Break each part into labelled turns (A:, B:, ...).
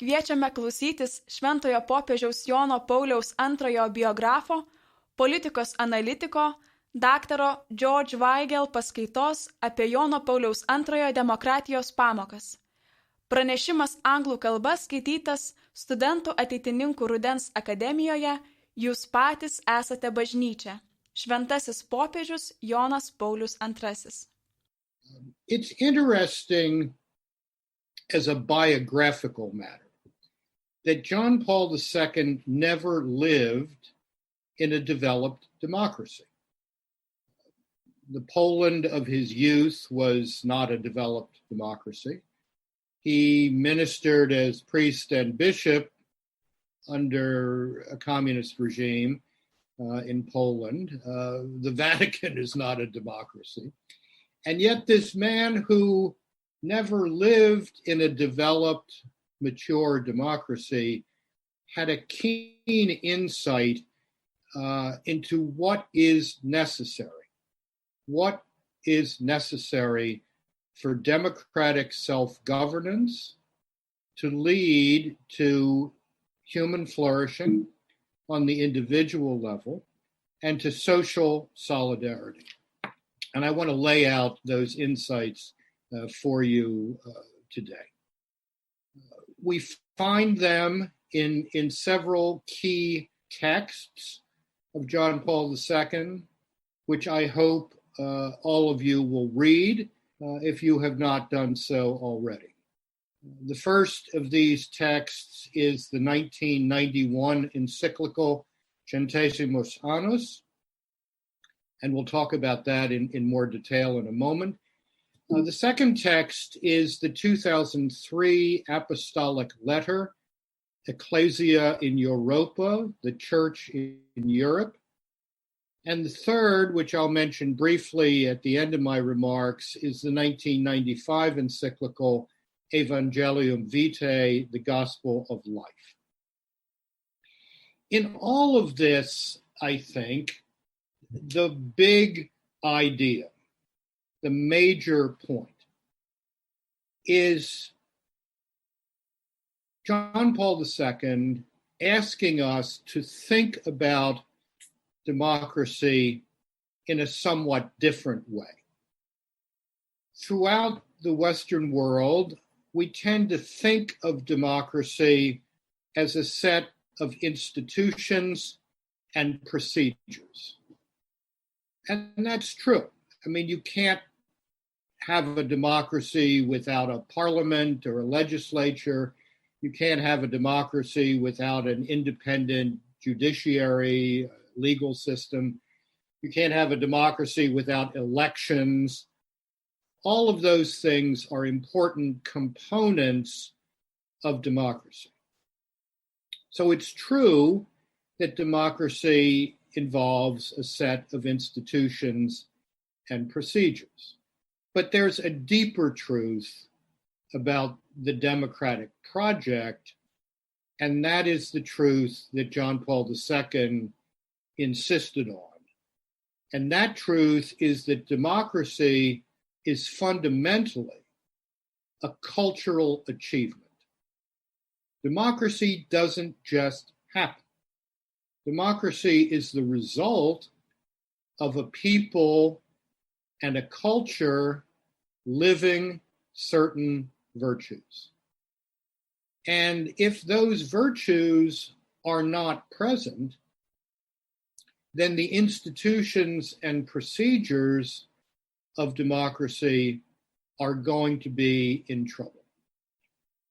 A: Kviečiame klausytis šventojo popiežiaus Jono Pauliaus II biografo, politikos analitiko, daktaro George Weigel paskaitos apie Jono Pauliaus II demokratijos pamokas. Pranešimas anglų kalba skaitytas Studentų ateitininkų rudens akademijoje, jūs patys esate Bažnyčia. Šventasis popiežius Jonas Paulius II.
B: It's interesting as a biographical matter that John Paul II never lived in a developed democracy. The Poland of his youth was not a developed democracy. He ministered as priest and bishop under a communist regime in Poland. The Vatican is not a democracy. And yet this man who never lived in a developed, mature democracy had a keen insight into what is necessary. What is necessary for democratic self-governance to lead to human flourishing on the individual level and to social solidarity. And I want to lay out those insights for you today. We find them in several key texts of John Paul II, which I hope all of you will read if you have not done so already. The first of these texts is the 1991 encyclical Centesimus Annus, and we'll talk about that in more detail in a moment. The second text is the 2003 apostolic letter, Ecclesia in Europa, the Church in Europe. And the third, which I'll mention briefly at the end of my remarks, is the 1995 encyclical Evangelium Vitae, the Gospel of Life. In all of this, I think, the big idea, the major point, is John Paul II asking us to think about democracy in a somewhat different way. Throughout the Western world, we tend to think of democracy as a set of institutions and procedures. And that's true. I mean, you can't have a democracy without a parliament or a legislature. You can't have a democracy without an independent judiciary, legal system. You can't have a democracy without elections. All of those things are important components of democracy. So it's true that democracy involves a set of institutions and procedures. But there's a deeper truth about the democratic project, and that is the truth that John Paul II insisted on. And that truth is that democracy is fundamentally a cultural achievement. Democracy doesn't just happen. Democracy is the result of a people and a culture living certain virtues. And if those virtues are not present, then the institutions and procedures of democracy are going to be in trouble.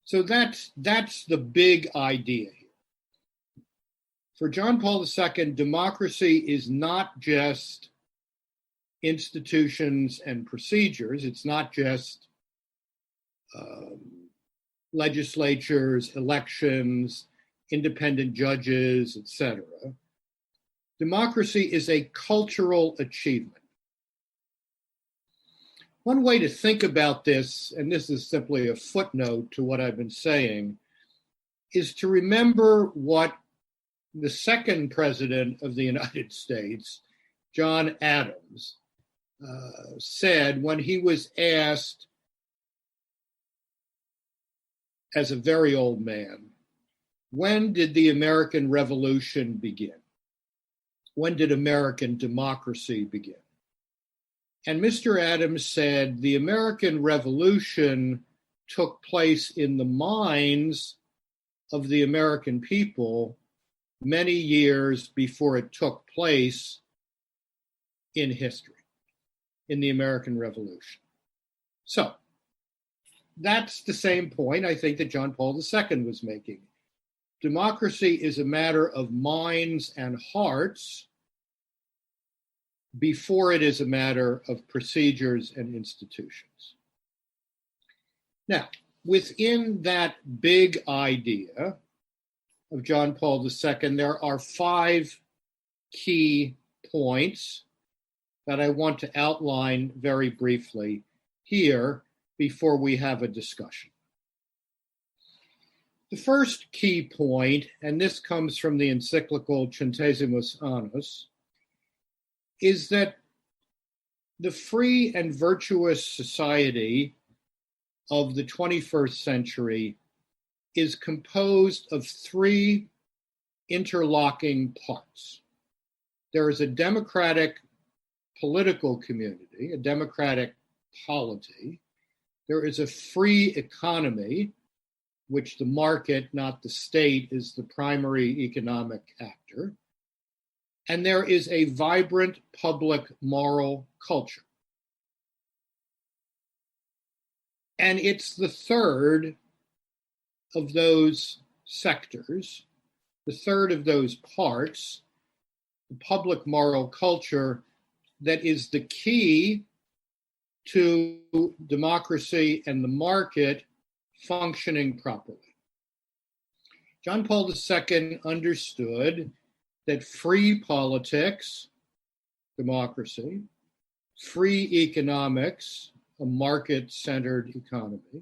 B: So that's the big idea here. For John Paul II, democracy is not just institutions and procedures. It's not just legislatures, elections, independent judges, etc. Democracy is a cultural achievement. One way to think about this, and this is simply a footnote to what I've been saying, is to remember what the second president of the United States, John Adams, said when he was asked as a very old man, when did the American Revolution begin? When did American democracy begin? And Mr. Adams said the American Revolution took place in the minds of the American people many years before it took place in history, in the American Revolution. So that's the same point I think that John Paul II was making. Democracy is a matter of minds and hearts before it is a matter of procedures and institutions. Now, within that big idea of John Paul II, there are 5 key points that I want to outline very briefly here before we have a discussion. The first key point, and this comes from the encyclical Centesimus Annus, is that the free and virtuous society of the 21st century is composed of 3 interlocking parts. There is a democratic political community, a democratic polity. There is a free economy, which the market, not the state, is the primary economic actor. And there is a vibrant public moral culture. And it's the third of those sectors, the third of those parts, the public moral culture, that is the key to democracy and the market functioning properly. John Paul II understood that free politics, democracy, free economics, a market-centered economy,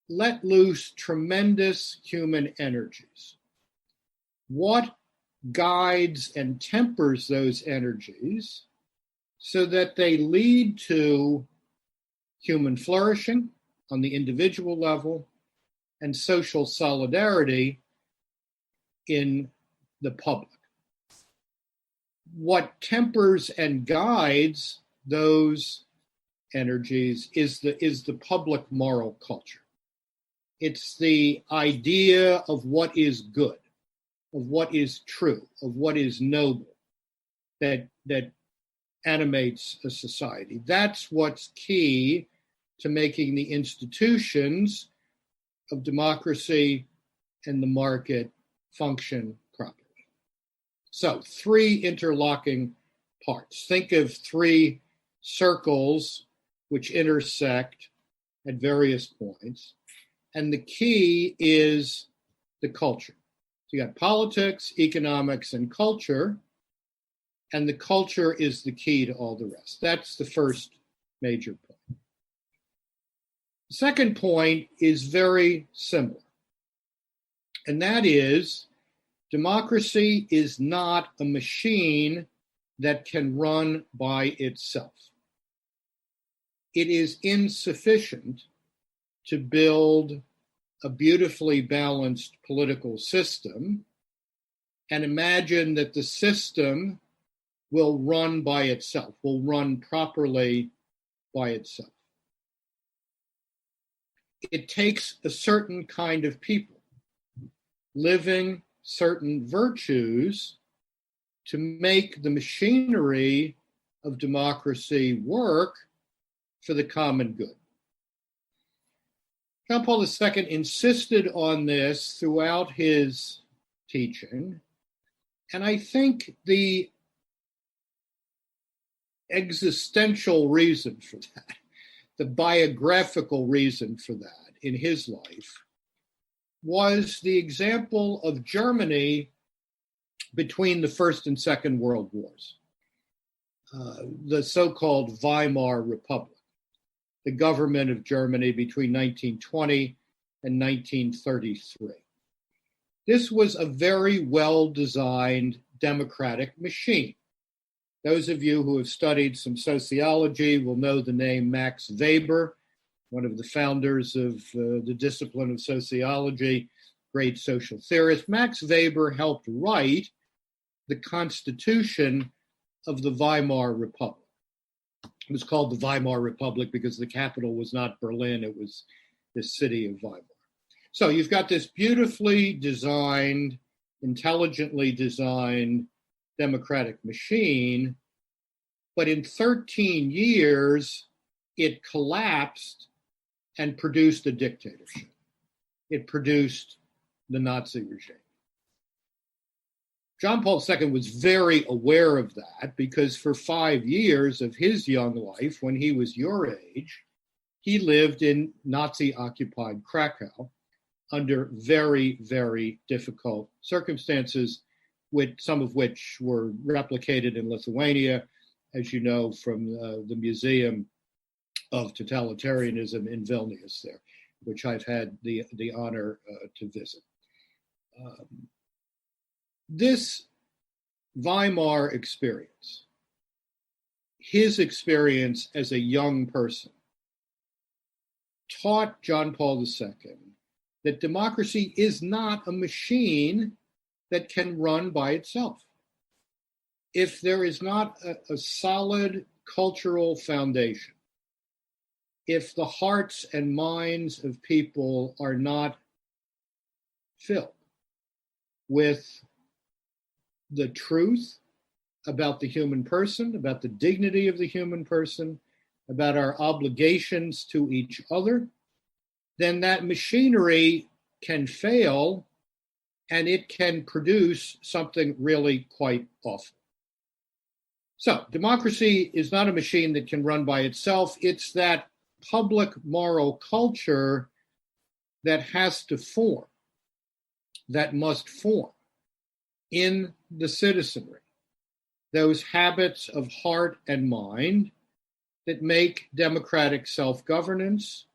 B: let loose tremendous human energies. What guides and tempers those energies so that they lead to human flourishing on the individual level and social solidarity in the public? What tempers and guides those energies is the public moral culture. It's the idea of what is good, of what is true, of what is noble that animates a society. That's what's key to making the institutions of democracy and the market function properly. So 3 interlocking parts. Think of 3 circles which intersect at various points. And the key is the culture. So you got politics, economics, and culture. And the culture is the key to all the rest. That's the first major point. The second point is very similar. And that is, democracy is not a machine that can run by itself. It is insufficient to build a beautifully balanced political system and imagine that the system will run by itself, will run properly by itself. It takes a certain kind of people living certain virtues to make the machinery of democracy work for the common good. John Paul II insisted on this throughout his teaching, and I think the existential reason for that, the biographical reason for that in his life, was the example of Germany between the First and Second World Wars, the so-called Weimar Republic, the government of Germany between 1920 and 1933. This was a very well-designed democratic machine. Those of you who have studied some sociology will know the name Max Weber. one of the founders of the discipline of sociology, great social theorist. Max Weber helped write the Constitution of the Weimar Republic. It was called the Weimar Republic because the capital was not Berlin, it was the city of Weimar. So you've got this beautifully designed, intelligently designed democratic machine, but in 13 years, it collapsed and produced a dictatorship. It produced the Nazi regime. John Paul II was very aware of that because for 5 years of his young life, when he was your age, he lived in Nazi-occupied Krakow under very, very difficult circumstances, some of which were replicated in Lithuania, as you know, from the Museum of Totalitarianism in Vilnius there, which I've had the honor to visit. This Weimar experience, his experience as a young person, taught John Paul II that democracy is not a machine that can run by itself. If there is not a solid cultural foundation, if the hearts and minds of people are not filled with the truth about the human person, about the dignity of the human person, about our obligations to each other, then that machinery can fail and it can produce something really quite awful. So democracy is not a machine that can run by itself. It's that public moral culture that has to form, that must form in the citizenry, those habits of heart and mind that make democratic self-governance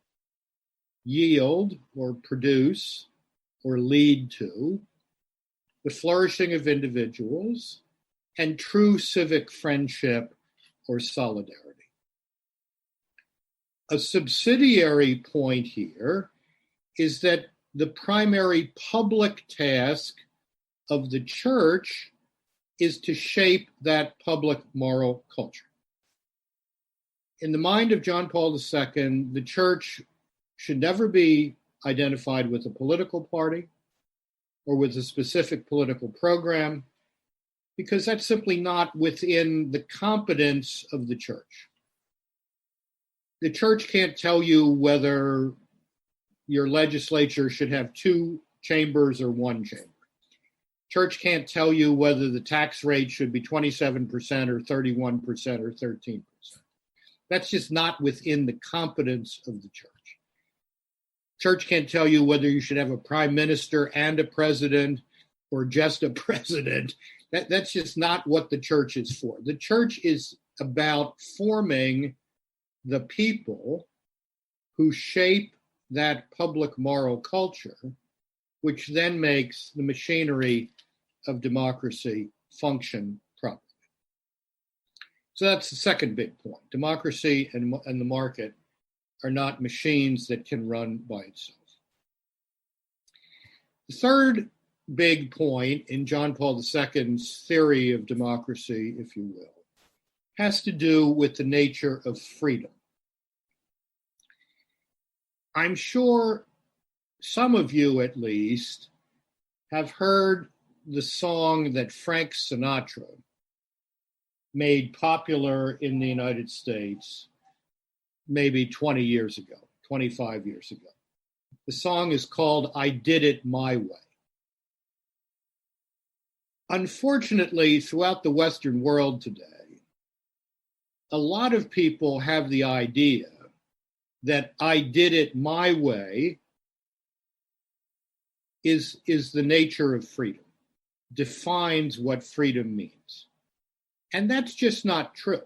B: yield or produce or lead to the flourishing of individuals and true civic friendship or solidarity. A subsidiary point here is that the primary public task of the church is to shape that public moral culture. In the mind of John Paul II, the church should never be identified with a political party or with a specific political program, because that's simply not within the competence of the church. The church can't tell you whether your legislature should have 2 chambers or 1 chamber. Church can't tell you whether the tax rate should be 27% or 31% or 13%. That's just not within the competence of the church. Church can't tell you whether you should have a prime minister and a president or just a president. That's just not what the church is for. The church is about forming the people who shape that public moral culture, which then makes the machinery of democracy function properly. So that's the second big point. Democracy and the market are not machines that can run by itself. The third big point in John Paul II's theory of democracy, if you will, has to do with the nature of freedom. I'm sure some of you, at least, have heard the song that Frank Sinatra made popular in the United States maybe 20 years ago, 25 years ago. The song is called "I Did It My Way." Unfortunately, throughout the Western world today, a lot of people have the idea that "I did it my way" is the nature of freedom, defines what freedom means. And that's just not true.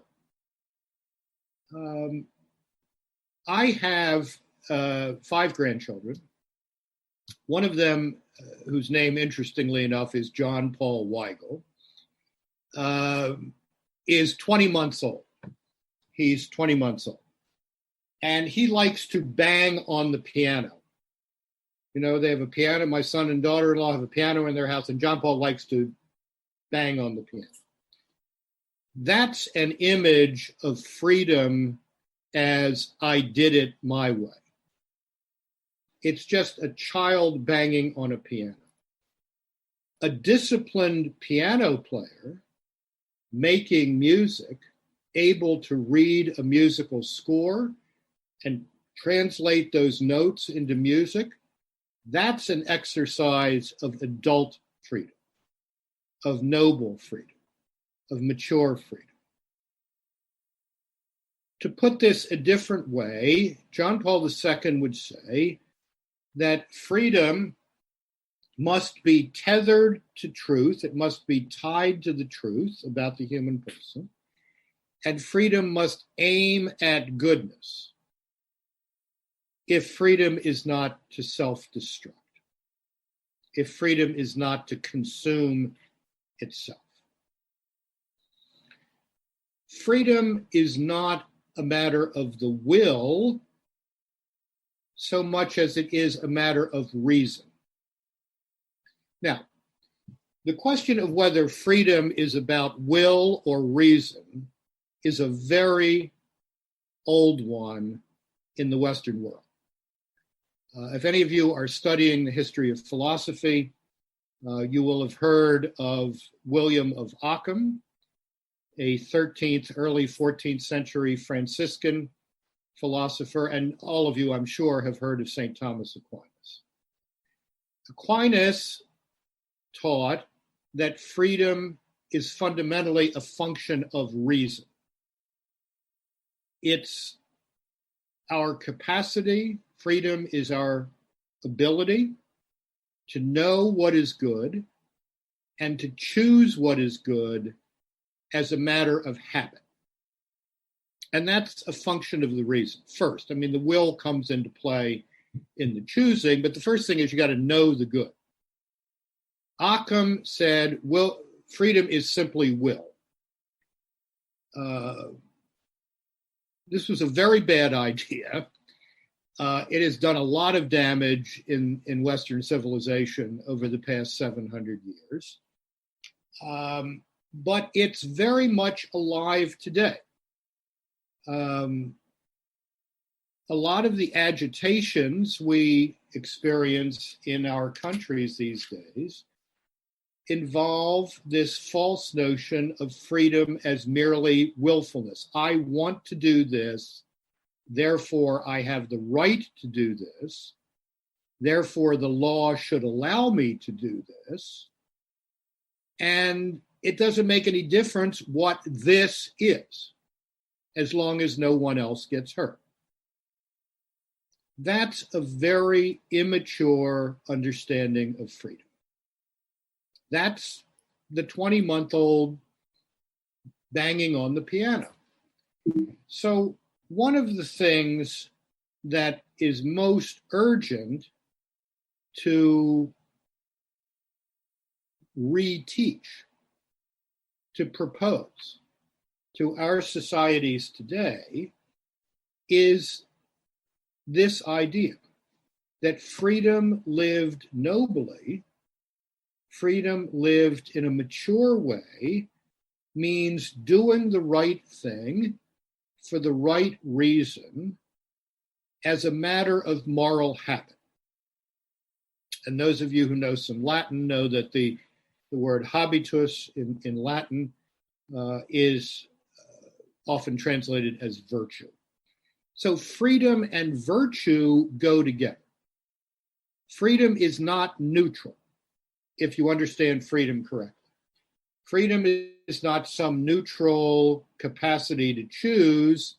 B: I have 5 grandchildren. One of them, whose name, interestingly enough, is John Paul Weigel, is 20 months old. He's 20 months old. And he likes to bang on the piano. You know, they have a piano. My son and daughter-in-law have a piano in their house, and John Paul likes to bang on the piano. That's an image of freedom as I did it my way. It's just a child banging on a piano. A disciplined piano player making music, able to read a musical score and translate those notes into music, that's an exercise of adult freedom, of noble freedom, of mature freedom. To put this a different way, John Paul II would say that freedom must be tethered to truth. It must be tied to the truth about the human person. And freedom must aim at goodness if freedom is not to self-destruct, if freedom is not to consume itself. Freedom is not a matter of the will so much as it is a matter of reason. Now, the question of whether freedom is about will or reason is a very old one in the Western world. If any of you are studying the history of philosophy, you will have heard of William of Ockham, a 13th, early 14th century Franciscan philosopher, and all of you, I'm sure, have heard of St. Thomas Aquinas. Aquinas taught that freedom is fundamentally a function of reason. It's our capacity, freedom is our ability to know what is good and to choose what is good as a matter of habit. And that's a function of the reason. First, I mean, the will comes into play in the choosing, but the first thing is you got to know the good. Occam said, "Will freedom is simply will." This was a very bad idea. It has done a lot of damage in Western civilization over the past 700 years. But it's very much alive today. A lot of the agitations we experience in our countries these days involve this false notion of freedom as merely willfulness. I want to do this, therefore I have the right to do this, therefore the law should allow me to do this, and it doesn't make any difference what this is, as long as no one else gets hurt. That's a very immature understanding of freedom. That's the 20-month-old banging on the piano. So one of the things that is most urgent to reteach, to propose to our societies today is this idea that freedom lived nobly, freedom lived in a mature way, means doing the right thing for the right reason as a matter of moral habit. And those of you who know some Latin know that the word habitus in Latin is often translated as virtue. So freedom and virtue go together. Freedom is not neutral, if you understand freedom correctly. Freedom is not some neutral capacity to choose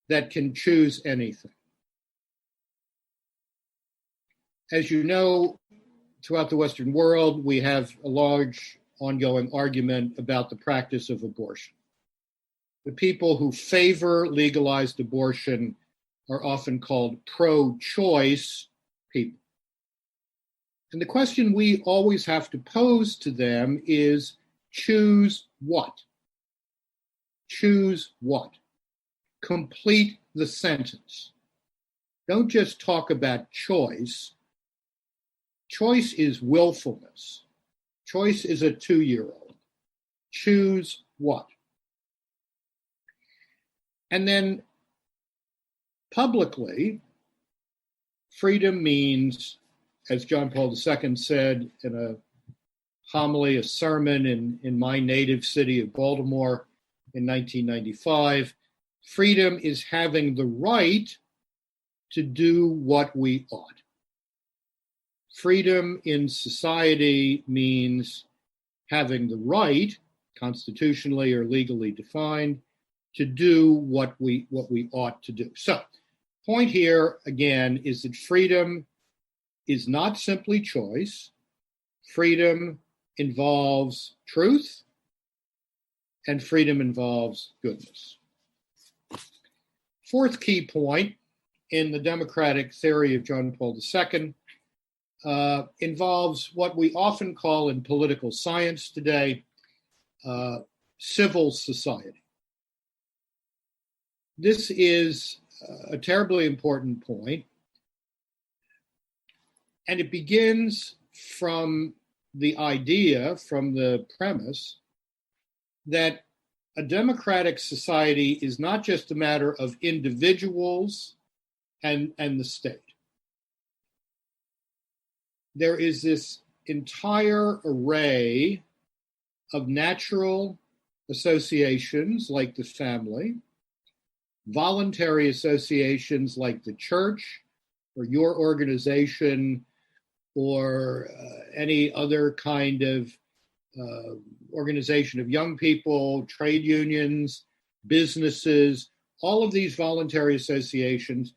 B: that can choose anything. As you know, throughout the Western world, we have a large ongoing argument about the practice of abortion. The people who favor legalized abortion are often called pro-choice people. And the question we always have to pose to them is, choose what? Choose what? Complete the sentence. don't just talk about choice. Choice is willfulness. Choice is a 2-year-old. Choose what? And then publicly, freedom means, as John Paul II said in a homily, a sermon in my native city of Baltimore in 1995, freedom is having the right to do what we ought. Freedom in society means having the right, constitutionally or legally defined, to do what we ought to do. So, point here again is that freedom is not simply choice. Freedom involves truth, and freedom involves goodness. Fourth key point in the democratic theory of John Paul II involves what we often call in political science today, civil society. This is a terribly important point, and it begins from the idea, from the premise, that a democratic society is not just a matter of individuals and the state. There is this entire array of natural associations like the family, voluntary associations like the church or your organization or any other kind of organization of young people, trade unions, businesses. All of these voluntary associations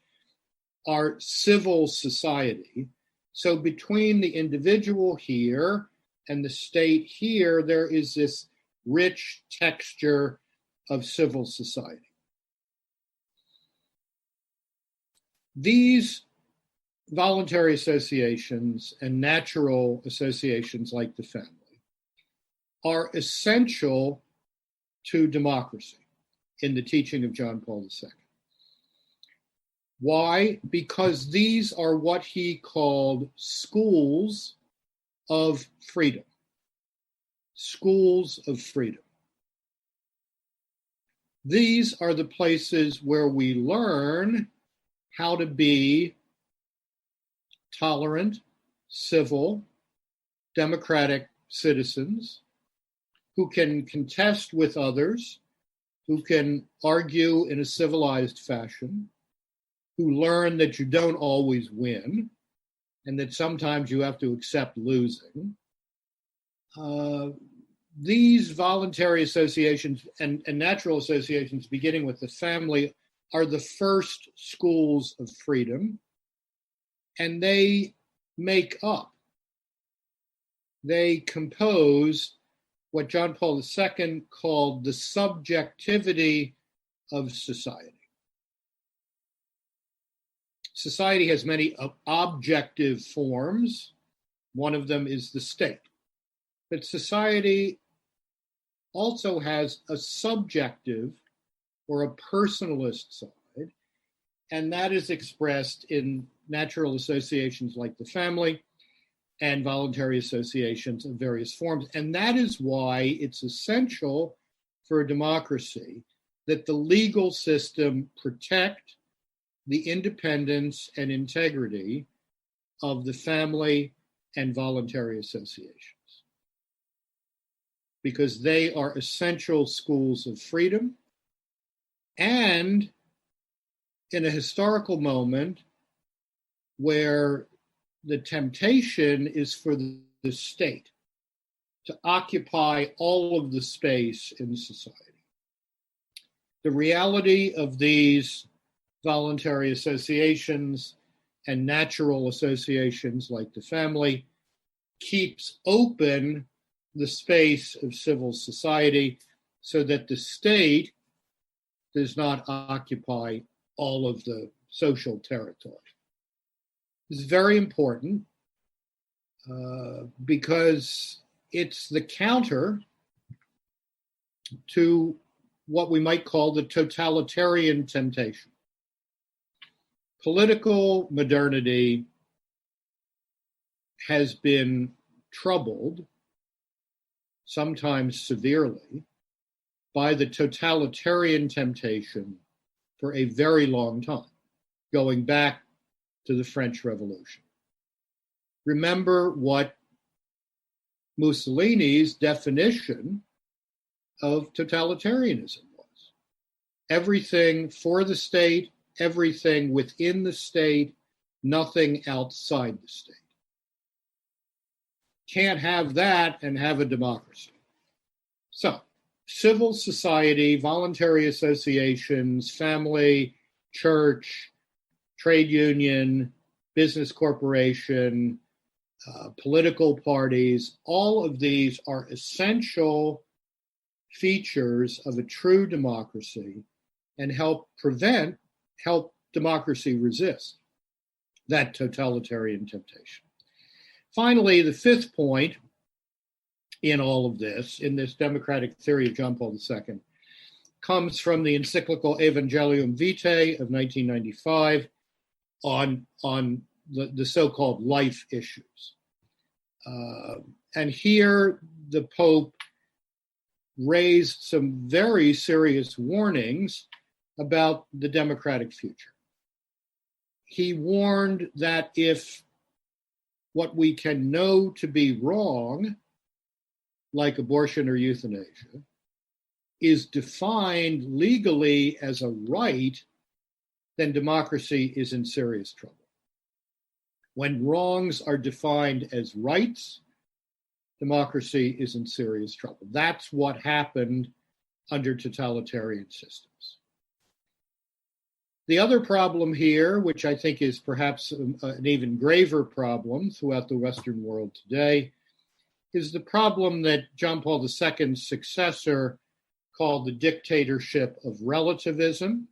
B: are civil society. So between the individual here and the state here, there is this rich texture of civil society. These voluntary associations and natural associations like the family are essential to democracy in the teaching of John Paul II. Why? Because these are what he called schools of freedom. Schools of freedom. These are the places where we learn how to be tolerant, civil, democratic citizens who can contest with others, who can argue in a civilized fashion, who learn that you don't always win and that sometimes you have to accept losing. These voluntary associations and natural associations, beginning with the family, are the first schools of freedom, and they make up, they compose what John Paul II called the subjectivity of society. Society has many objective forms. One of them is the state. But society also has a subjective or a personalist side, and that is expressed in natural associations like the family and voluntary associations of various forms. And that is why it's essential for a democracy that the legal system protect the independence and integrity of the family and voluntary associations, because they are essential schools of freedom. And in a historical moment where the temptation is for the state to occupy all of the space in society, the reality of these voluntary associations and natural associations like the family keeps open the space of civil society so that the state does not occupy all of the social territory. This is very important because it's the counter to what we might call the totalitarian temptation. Political modernity has been troubled, sometimes severely, by the totalitarian temptation for a very long time, going back to the French Revolution. Remember what Mussolini's definition of totalitarianism was. Everything for the state, everything within the state, nothing outside the state. Can't have that and have a democracy. So, civil society, voluntary associations, family, church, trade union, business corporation, political parties, all of these are essential features of a true democracy and help democracy resist that totalitarian temptation. Finally, the fifth point in all of this, in this democratic theory of John Paul II, comes from the encyclical Evangelical Vitae of 1995 on the so-called life issues. And here the Pope raised some very serious warnings about the democratic future. He warned that if what we can know to be wrong, like abortion or euthanasia, is defined legally as a right, then democracy is in serious trouble. When wrongs are defined as rights, democracy is in serious trouble. That's what happened under totalitarian systems. The other problem here, which I think is perhaps an even graver problem throughout the Western world today, is the problem that John Paul II's successor called the dictatorship of relativism,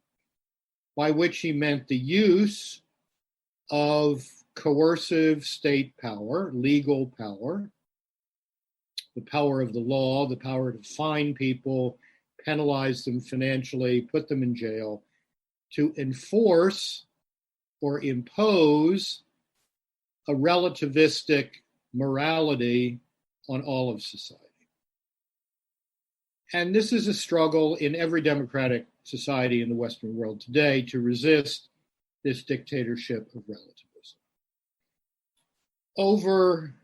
B: by which he meant the use of coercive state power, legal power, the power of the law, the power to fine people, penalize them financially, put them in jail, to enforce or impose a relativistic morality on all of society. And this is a struggle in every democratic society in the Western world today to resist this dictatorship of relativism. Over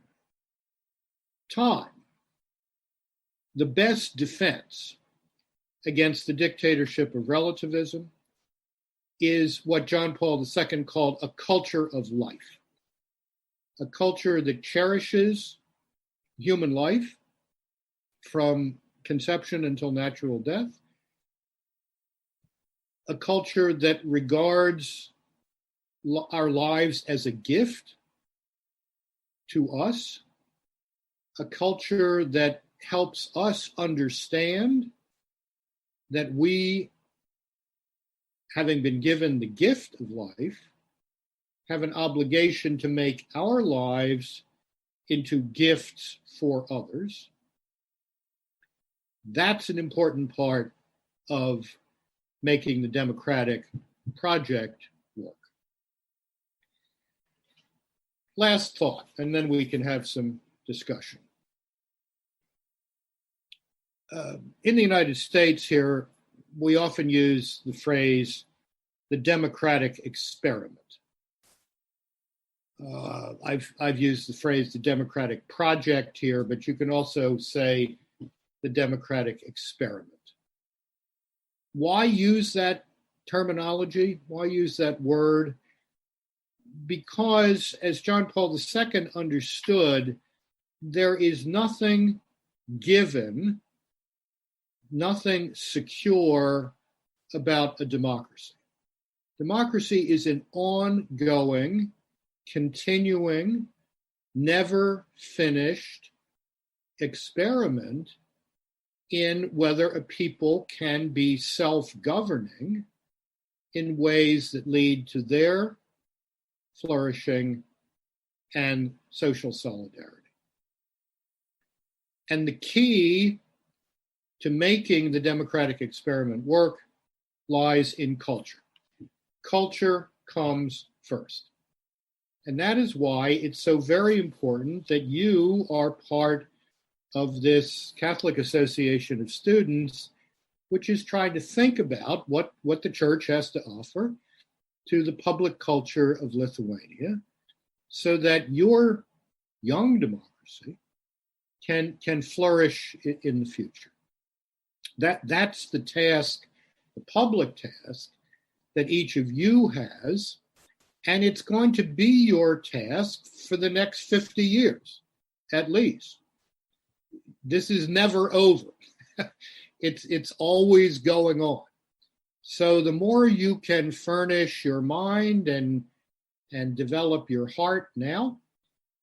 B: time, the best defense against the dictatorship of relativism is what John Paul II called a culture of life, a culture that cherishes human life from conception until natural death, a culture that regards our lives as a gift to us, a culture that helps us understand that we, having been given the gift of life, have an obligation to make our lives into gifts for others. That's an important part of making the democratic project work. Last thought, and then we can have some discussion. In the United States here, we often use the phrase, the democratic experiment. I've used the phrase, the democratic project here, but you can also say the democratic experiment. Why use that terminology? Why use that word? Because, as John Paul II understood, there is nothing given, nothing secure about a democracy. Democracy is an ongoing, continuing, never finished experiment in whether a people can be self-governing in ways that lead to their flourishing and social solidarity. And the key to making the democratic experiment work lies in culture. Culture, comes first. And that is why it's so very important that you are part of this Catholic Association of Students, which is trying to think about what the church has to offer to the public culture of Lithuania, so that your young democracy can flourish in the future. That's the task, the public task that each of you has, and it's going to be your task for the next 50 years, at least. This is never over. It's always going on. So the more you can furnish your mind and develop your heart now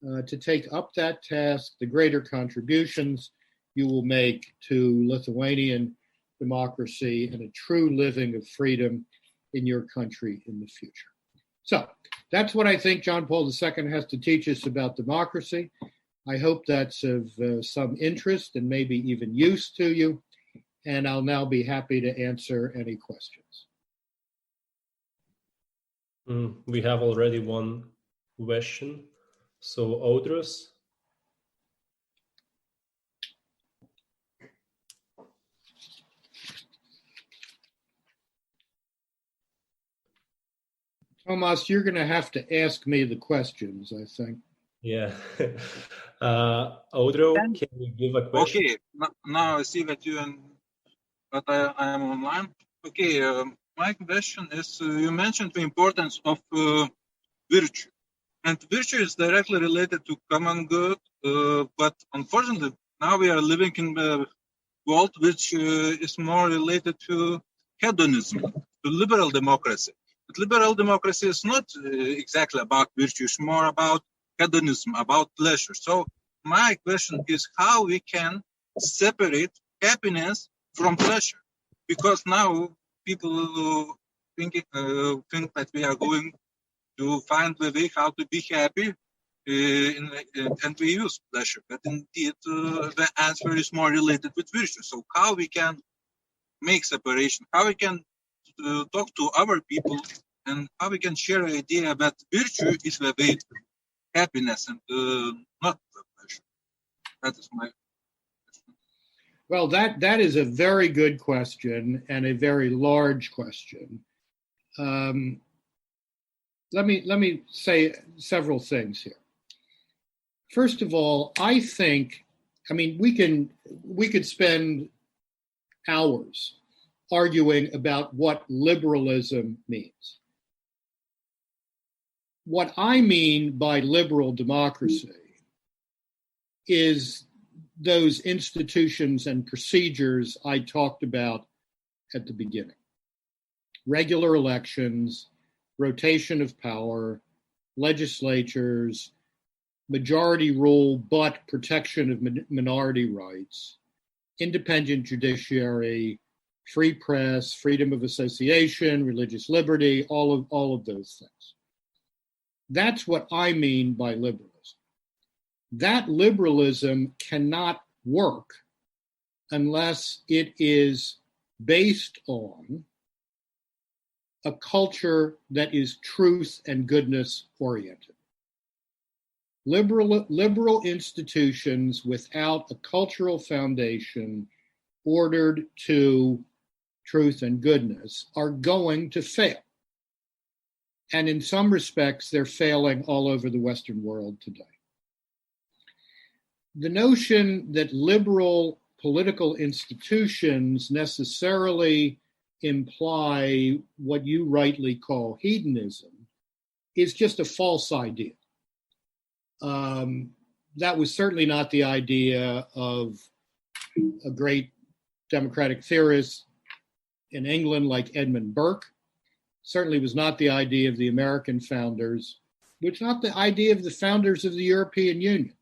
B: to take up that task, the greater contributions you will make to Lithuanian democracy and a true living of freedom in your country in the future. So that's what I think John Paul II has to teach us about democracy. I hope that's of some interest and maybe even use to you. And I'll now be happy to answer any questions.
C: We have already one question. So, Audros?
B: Tomas, you're going to have to ask me the questions, I think.
C: Yeah. Audro, can you give a question?
D: Okay, now I see that I am online. Okay, my question is, you mentioned the importance of virtue. And virtue is directly related to common good, but unfortunately, now we are living in a world which is more related to hedonism, to liberal democracy. But liberal democracy is not exactly about virtue, it's more about hedonism, about pleasure. So my question is how we can separate happiness from pleasure. Because now people think that we are going to find the way how to be happy and we use pleasure. But indeed, the answer is more related with virtue. So how we can make separation, how we can talk to other people, and how we can share the idea that virtue is the way to happiness and not the pleasure. That is my question.
B: Well, that is a very good question and a very large question. Let me say several things here. First of all, I think, we could spend hours arguing about what liberalism means. What I mean by liberal democracy is those institutions and procedures I talked about at the beginning. Regular elections, rotation of power, legislatures, majority rule but protection of minority rights, independent judiciary, free press, freedom of association, religious liberty, all of those things. That's what I mean by liberalism. That liberalism cannot work unless it is based on a culture that is truth and goodness oriented. Liberal institutions without a cultural foundation ordered to truth and goodness are going to fail. And in some respects, they're failing all over the Western world today. The notion that liberal political institutions necessarily imply what you rightly call hedonism is just a false idea. That was certainly not the idea of a great democratic theorist in England like Edmund Burke. Certainly was not the idea of the American founders, which not the idea of the founders of the European Union.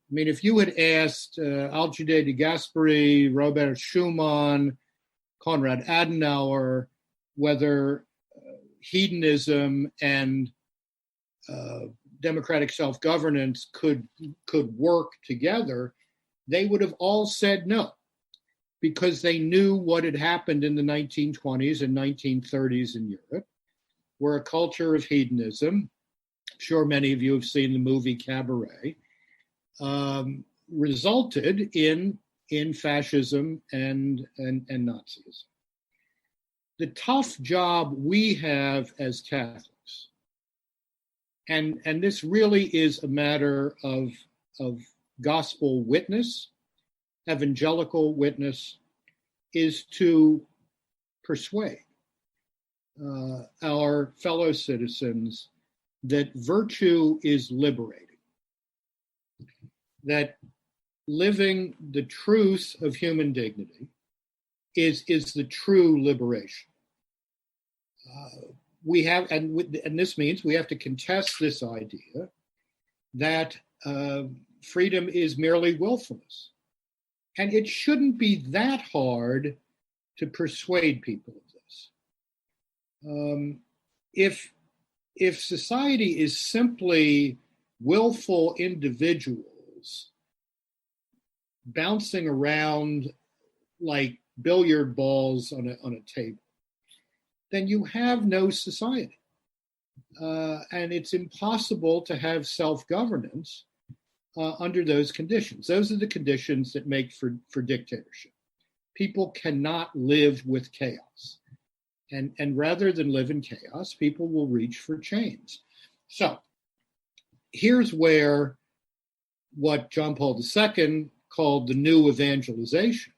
B: I mean, if you had asked Alcide de Gasperi, Robert Schuman, Konrad Adenauer, whether hedonism and democratic self-governance could work together, they would have all said no, because they knew what had happened in the 1920s and 1930s in Europe, where a culture of hedonism, I'm sure many of you have seen the movie Cabaret, resulted in fascism and Nazism. The tough job we have as Catholics, and this really is a matter of gospel witness, evangelical witness, is to persuade our fellow citizens that virtue is liberating, that living the truth of human dignity is the true liberation. We have, and this means we have to contest this idea that freedom is merely willfulness. And it shouldn't be that hard to persuade people of this. If society is simply willful individuals bouncing around like billiard balls on a table, then you have no society. And it's impossible to have self-governance under those conditions. Those are the conditions that make for dictatorship. People cannot live with chaos. And rather than live in chaos, people will reach for change. So here's where what John Paul II called the new evangelization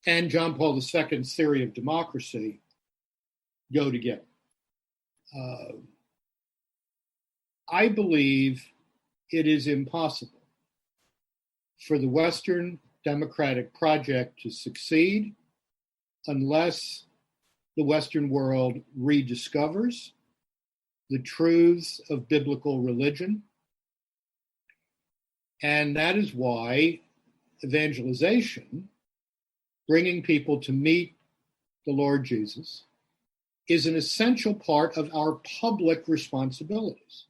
B: and John Paul II's theory of democracy go together. I believe it is impossible for the Western democratic project to succeed unless the Western world rediscovers the truths of biblical religion. And that is why evangelization, bringing people to meet the Lord Jesus, is an essential part of our public responsibilities.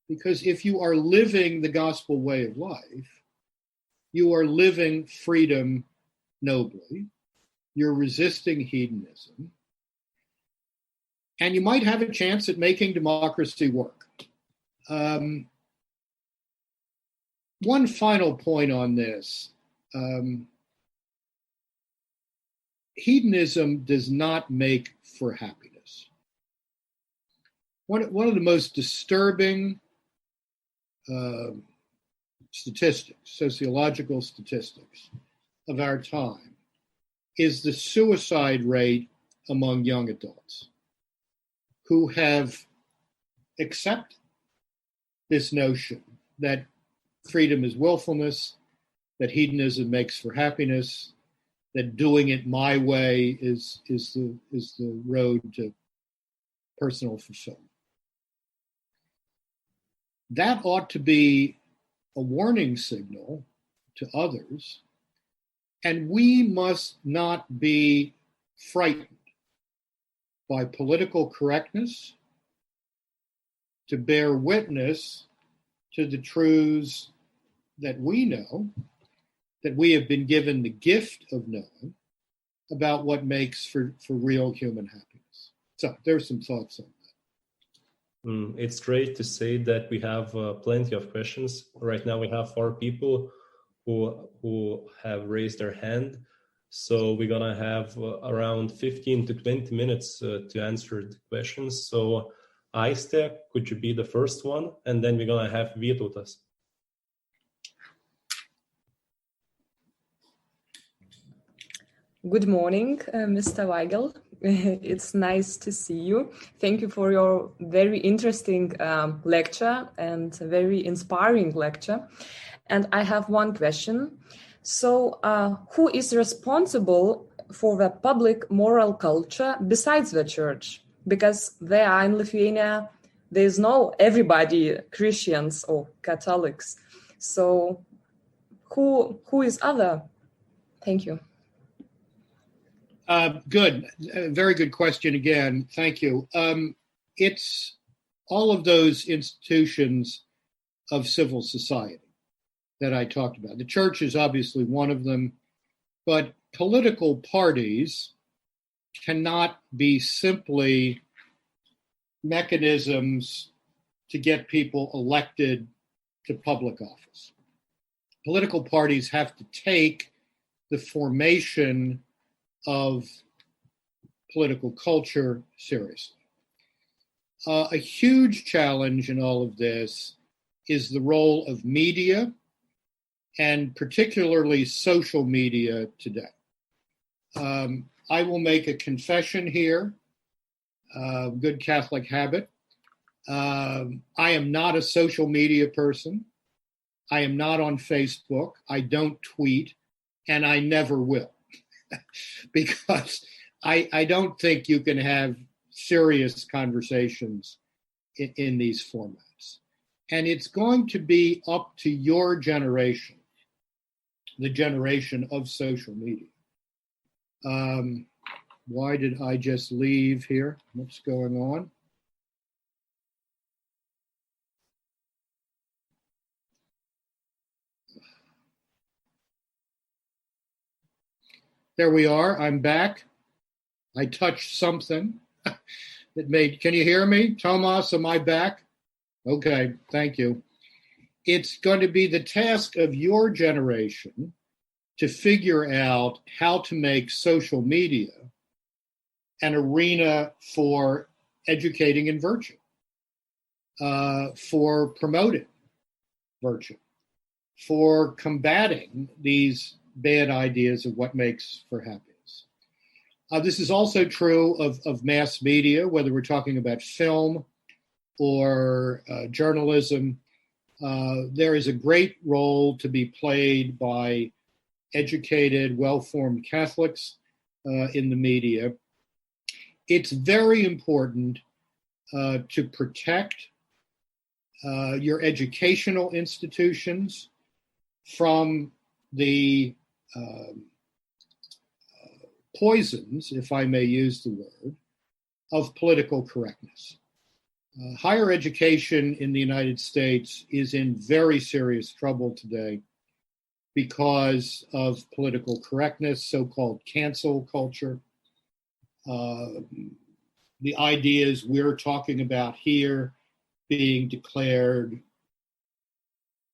B: Because if you are living the gospel way of life, you are living freedom nobly, you're resisting hedonism, and you might have a chance at making democracy work. One final point on this. Hedonism does not make for happiness. One of the most disturbing statistics, sociological statistics of our time is the suicide rate among young adults who have accepted this notion that freedom is willfulness, that hedonism makes for happiness, that doing it my way is the road to personal fulfillment. That ought to be a warning signal to others, and we must not be frightened by political correctness to bear witness to the truths that we know, that we have been given the gift of knowing about what makes for real human happiness. So there's some thoughts on that.
C: It's great to say that we have plenty of questions. Right now we have 4 people who have raised their hand. So we're going to have around 15 to 20 minutes to answer the questions. So Aiste, could you be the first one? And then we're going to have Vytautas.
E: Good morning, Mr. Weigel. It's nice to see you. Thank you for your very interesting lecture and very inspiring lecture. And I have one question. So who is responsible for the public moral culture besides the church? Because there in Lithuania, there's no everybody Christians or Catholics. So who is other? Thank you.
B: Good. Very good question again. Thank you. It's all of those institutions of civil society that I talked about. The church is obviously one of them, but political parties cannot be simply mechanisms to get people elected to public office. Political parties have to take the formation of political culture seriously. A huge challenge in all of this is the role of media, and particularly social media today. I will make a confession here, good Catholic habit. I am not a social media person. I am not on Facebook. I don't tweet, and I never will. Because I don't think you can have serious conversations in these formats. And it's going to be up to your generation, the generation of social media. Why did I just leave here? What's going on? There we are. I'm back. I touched something that made, can you hear me? Tomas, am I back? Okay, thank you. It's going to be the task of your generation to figure out how to make social media an arena for educating in virtue, for promoting virtue, for combating these bad ideas of what makes for happiness. This is also true of mass media, whether we're talking about film or journalism. There is a great role to be played by educated, well-formed Catholics in the media. It's very important to protect your educational institutions from the poisons, if I may use the word, of political correctness. Higher education in the United States is in very serious trouble today because of political correctness, so-called cancel culture. The ideas we're talking about here being declared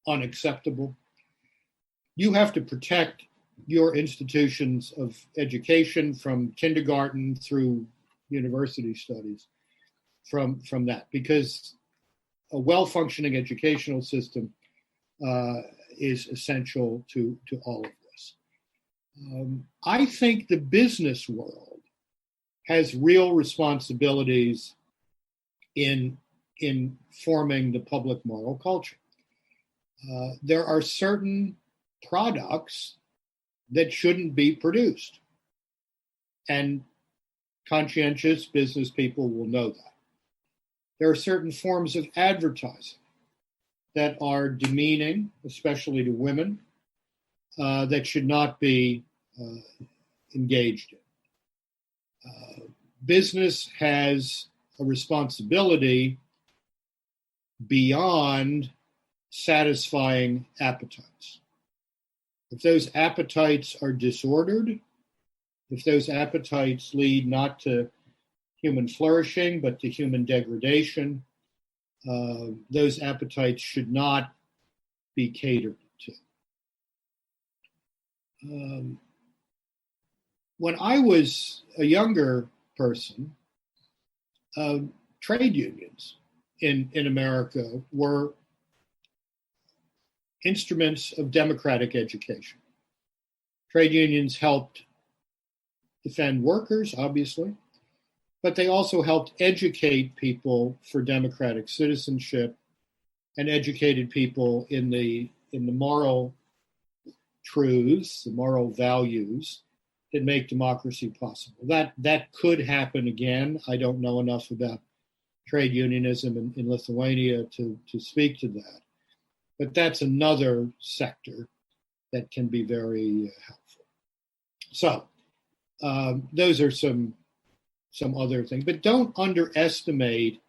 B: unacceptable. You have to protect your institutions of education from kindergarten through university studies from that, because a well-functioning educational system is essential to all of this. I think the business world has real responsibilities in forming the public moral culture. There are certain products that shouldn't be produced, and conscientious business people will know that. There are certain forms of advertising that are demeaning, especially to women, that should not be engaged in. Business has a responsibility beyond satisfying appetites. If those appetites are disordered, if those appetites lead not to human flourishing, but to human degradation, those appetites should not be catered to. When I was a younger person, trade unions in America were instruments of democratic education. Trade unions helped defend workers, obviously, but they also helped educate people for democratic citizenship and educated people in the moral truths, the moral values that make democracy possible. That could happen again. I don't know enough about trade unionism in Lithuania to speak to that. But that's another sector that can be very helpful. So those are some other things. But don't underestimate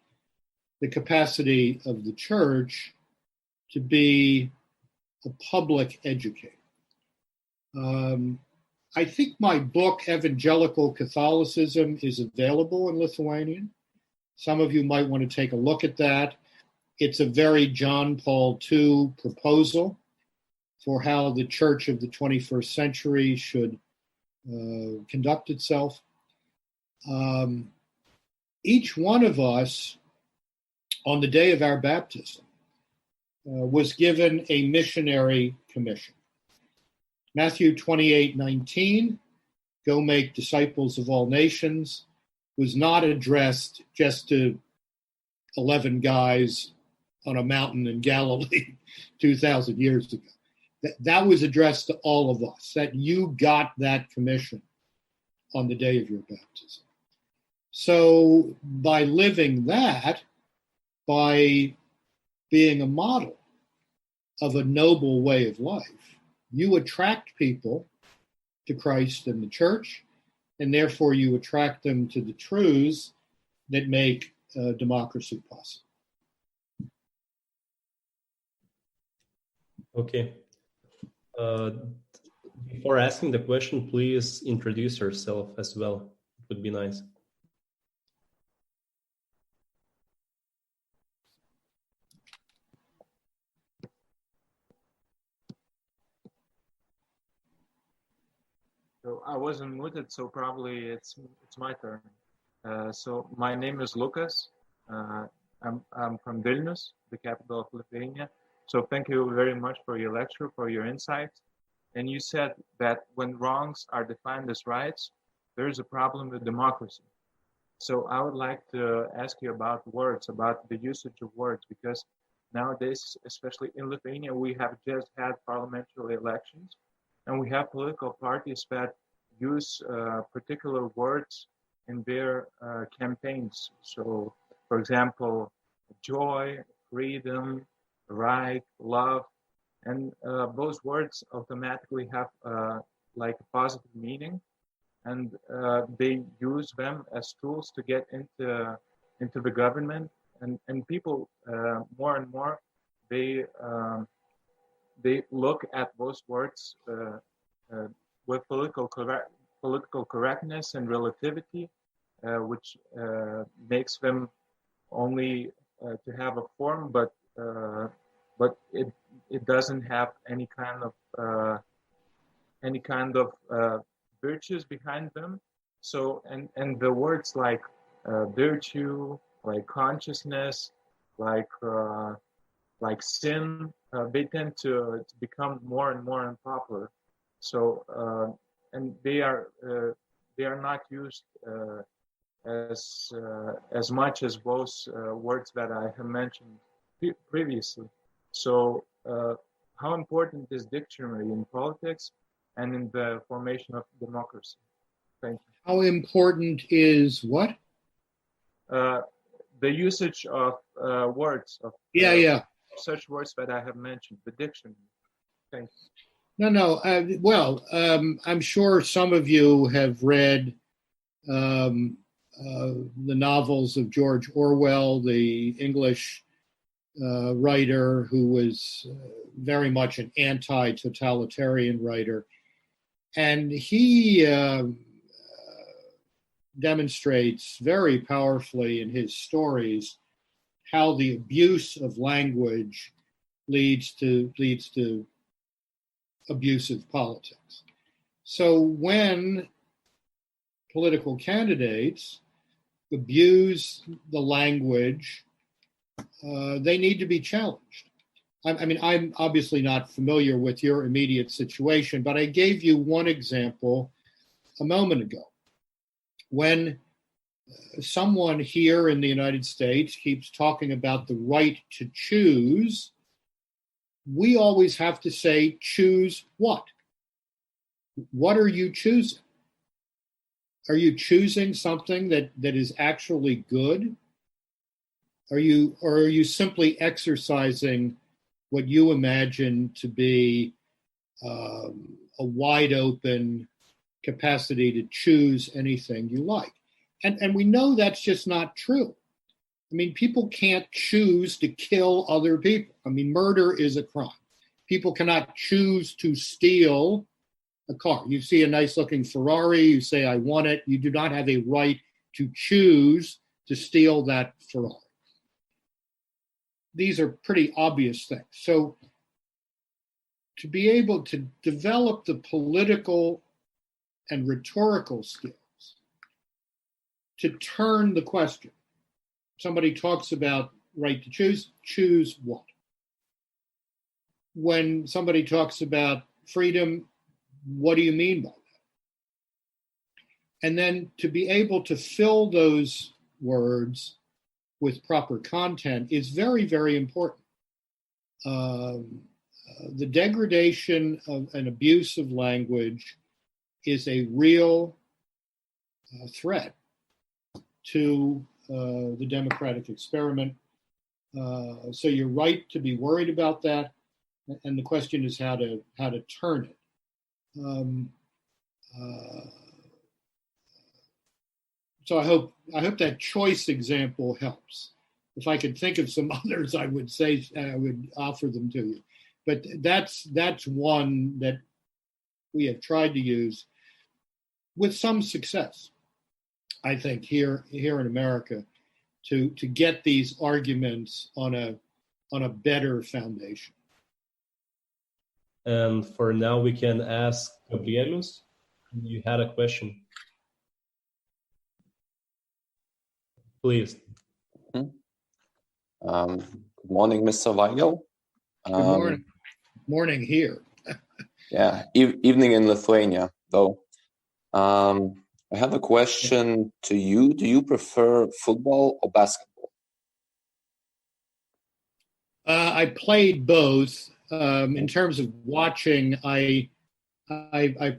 B: the capacity of the church to be a public educator. I think my book, Evangelical Catholicism, is available in Lithuanian. Some of you might want to take a look at that. It's a very John Paul II proposal for how the church of the 21st century should conduct itself. Each one of us, on the day of our baptism, was given a missionary commission. Matthew 28:19, go make disciples of all nations, was not addressed just to 11 guys on a mountain in Galilee 2,000 years ago. That was addressed to all of us, that you got that commission on the day of your baptism. So by living that, by being a model of a noble way of life, you attract people to Christ and the church, and therefore you attract them to the truths that make democracy possible.
C: Okay. Before asking the question, please introduce yourself as well. It would be nice.
F: So I wasn't muted, so probably it's my turn. So my name is Lucas. I'm from Vilnius, the capital of Lithuania. So thank you very much for your lecture, for your insights. And you said that when wrongs are defined as rights, there is a problem with democracy. So I would like to ask you about words, about the usage of words, because nowadays, especially in Lithuania, we have just had parliamentary elections, and we have political parties that use particular words in their campaigns. So, for example, joy, freedom, right, love, and those words automatically have like a positive meaning, and they use them as tools to get into the government, and people more and more they look at those words with political correctness and relativity, which makes them only to have a form, but it doesn't have any kind of virtues behind them. So and the words like virtue, like consciousness, like sin, they tend to become more and more unpopular. So and they are not used as much as those words that I have mentioned previously. So how important is dictionary in politics and in the formation of democracy? Thank you.
B: How important is what?
F: The usage of words, of such words that I have mentioned, the dictionary. Thank you.
B: No. I'm sure some of you have read the novels of George Orwell, the English writer who was very much an anti-totalitarian writer. And he demonstrates very powerfully in his stories how the abuse of language leads to abusive politics. So when political candidates abuse the language, they need to be challenged. I mean, I'm obviously not familiar with your immediate situation, but I gave you one example a moment ago. When someone here in the United States keeps talking about the right to choose, we always have to say, choose what? What are you choosing? Are you choosing something that is actually good? Or are you simply exercising what you imagine to be a wide open capacity to choose anything you like? And we know that's just not true. I mean, people can't choose to kill other people. I mean, murder is a crime. People cannot choose to steal a car. You see a nice looking Ferrari, you say, I want it. You do not have a right to choose to steal that Ferrari. These are pretty obvious things. So to be able to develop the political and rhetorical skills to turn the question. Somebody talks about right to choose what? When somebody talks about freedom, what do you mean by that? And then to be able to fill those words with proper content is very, very important. The degradation of an abuse of language is a real threat to the democratic experiment. So you're right to be worried about that, and the question is how to turn it. So I hope that choice example helps. If I could think of some others, I would offer them to you. But that's one that we have tried to use with some success, I think, here in America, to get these arguments on a better foundation.
C: And for now, we can ask Gabrielus. You had a question. Please.
G: Good morning, Mr. Weigel.
B: Good morning. Morning here.
G: Yeah, evening in Lithuania, though. I have a question to you. Do you prefer football or basketball?
B: I played both. In terms of watching, I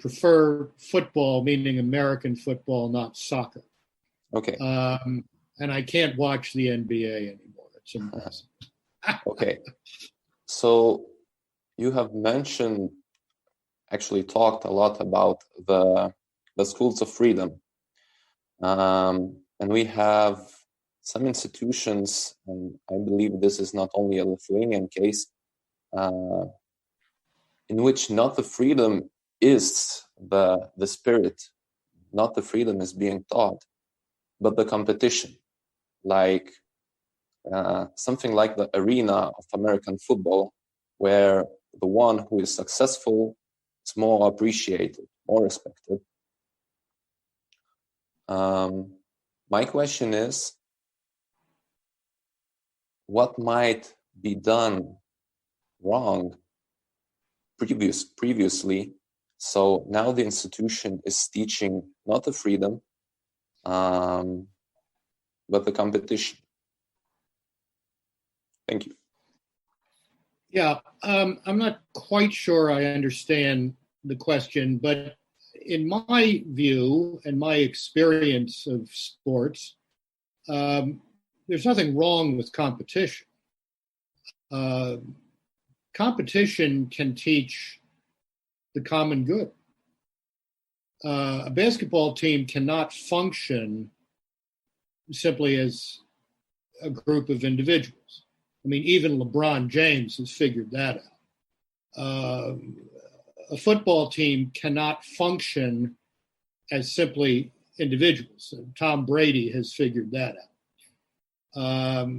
B: prefer football, meaning American football, not soccer.
G: Okay.
B: And I can't watch the NBA anymore. It's impressive.
G: Okay. So you have talked a lot about the schools of freedom. And we have some institutions, and I believe this is not only a Lithuanian case, in which not the freedom is the spirit, not the freedom is being taught, but the competition, like something like the arena of American football, where the one who is successful is more appreciated, more respected. My question is, what might be done wrong previously, so now the institution is teaching not the freedom, but the competition? Thank you.
B: Yeah, I'm not quite sure I understand the question, but in my view and my experience of sports, there's nothing wrong with competition. Competition can teach the common good. A basketball team cannot function simply as a group of individuals. I mean, even LeBron James has figured that out. A football team cannot function as simply individuals. Tom Brady has figured that out.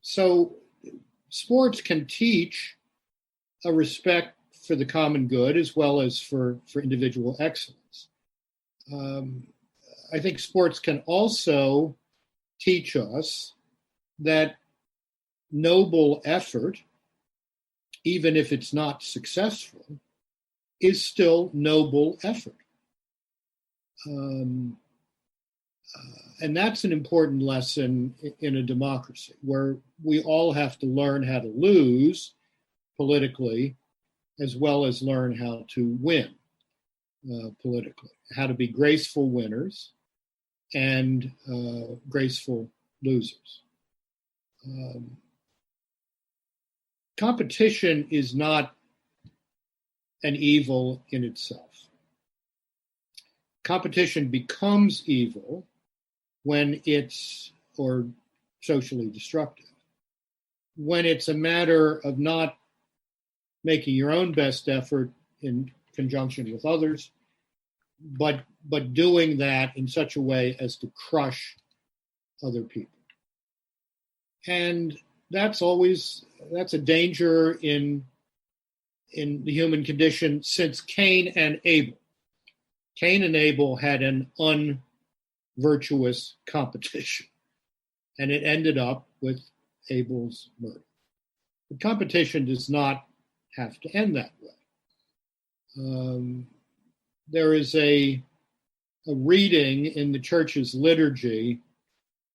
B: So sports can teach a respect for the common good as well as for individual excellence. I think sports can also teach us that noble effort, even if it's not successful, is still noble effort. And that's an important lesson in a democracy, where we all have to learn how to lose politically, as well as learn how to win politically, how to be graceful winners and graceful losers. Competition is not an evil in itself. Competition becomes evil when it's, or socially destructive, when it's a matter of not making your own best effort in conjunction with others, but doing that in such a way as to crush other people. And that's a danger in the human condition since Cain and Abel. Cain and Abel had an unvirtuous competition, and it ended up with Abel's murder. But competition does not have to end that way. There is a reading in the church's liturgy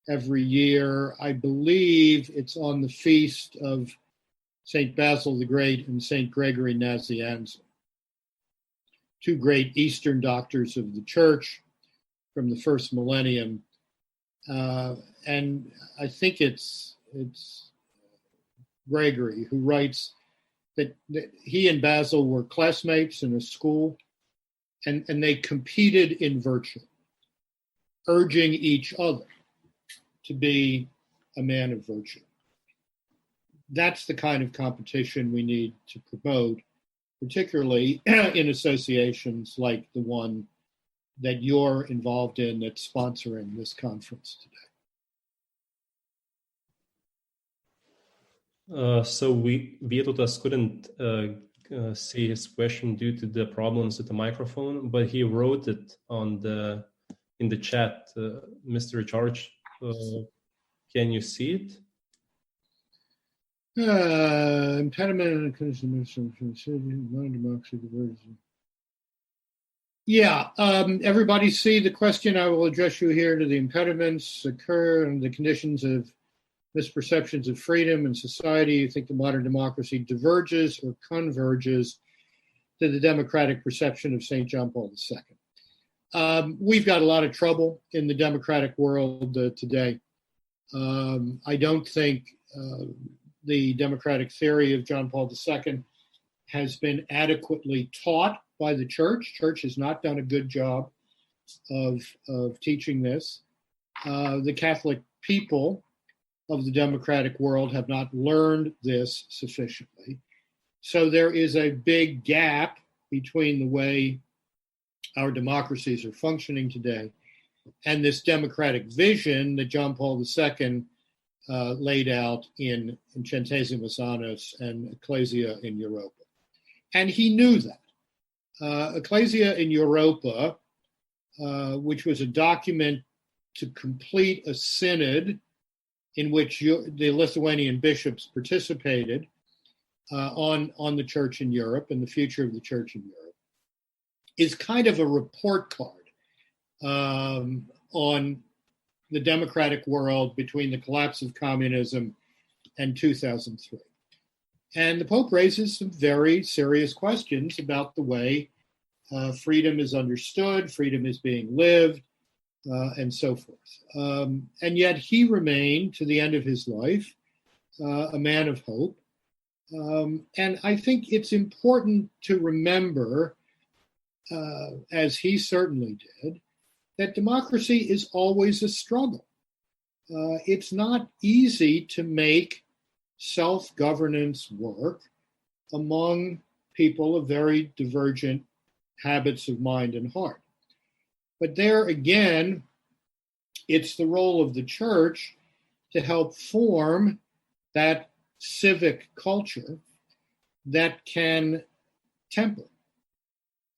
B: every year. I believe it's on the feast of St. Basil the Great and St. Gregory Nazianzen, two great Eastern doctors of the church from the first millennium. And I think it's Gregory who writes that he and Basil were classmates in a school, and they competed in virtue, urging each other to be a man of virtue. That's the kind of competition we need to promote, particularly in associations like the one that you're involved in that's sponsoring this conference today.
C: So Vytautas couldn't see his question due to the problems with the microphone, but he wrote it in the chat. Mr. George, can you see it?
B: Impediment and democracy diversion. Yeah, everybody see the question. I will address you here. Do the impediments occur and the conditions of misperceptions of freedom in society? You think the modern democracy diverges or converges to the democratic perception of St. John Paul II? We've got a lot of trouble in the democratic world today. I don't think the democratic theory of John Paul II has been adequately taught by the church. Church has not done a good job of teaching this. The Catholic people of the democratic world have not learned this sufficiently. So there is a big gap between the way our democracies are functioning today and this democratic vision that John Paul II laid out in Centesimus Annus and Ecclesia in Europa. And he knew that. Ecclesia in Europa, which was a document to complete a synod in which the Lithuanian bishops participated on the church in Europe and the future of the church in Europe, is kind of a report card on the democratic world between the collapse of communism and 2003. And the Pope raises some very serious questions about the way freedom is understood, freedom is being lived, and so forth. And yet he remained, to the end of his life, a man of hope. And I think it's important to remember, as he certainly did, that democracy is always a struggle. It's not easy to make self-governance work among people of very divergent habits of mind and heart. But there again, it's the role of the church to help form that civic culture that can temper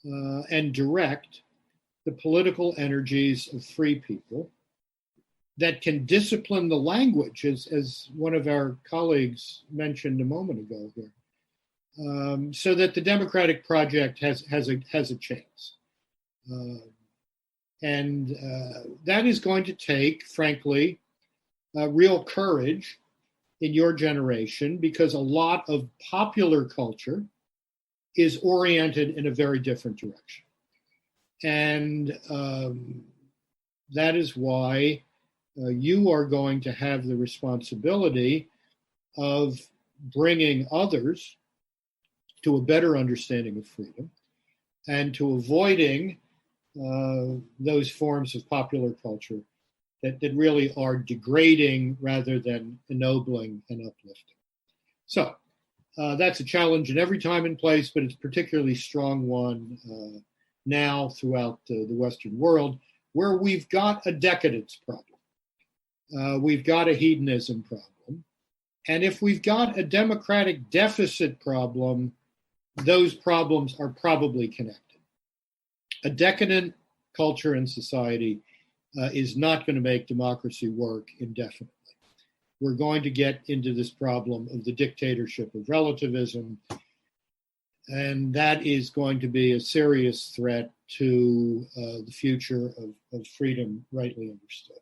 B: and direct the political energies of free people, that can discipline the language, as one of our colleagues mentioned a moment ago here, so that the democratic project has a chance. And that is going to take, frankly, real courage in your generation, because a lot of popular culture is oriented in a very different direction. And that is why you are going to have the responsibility of bringing others to a better understanding of freedom and to avoiding those forms of popular culture that really are degrading rather than ennobling and uplifting. So that's a challenge in every time and place, but it's a particularly strong one now throughout the Western world, where we've got a decadence problem. we've got a hedonism problem. And if we've got a democratic deficit problem, those problems are probably connected. A decadent culture and society is not going to make democracy work indefinitely. We're going to get into this problem of the dictatorship of relativism, and that is going to be a serious threat to the future of freedom rightly understood.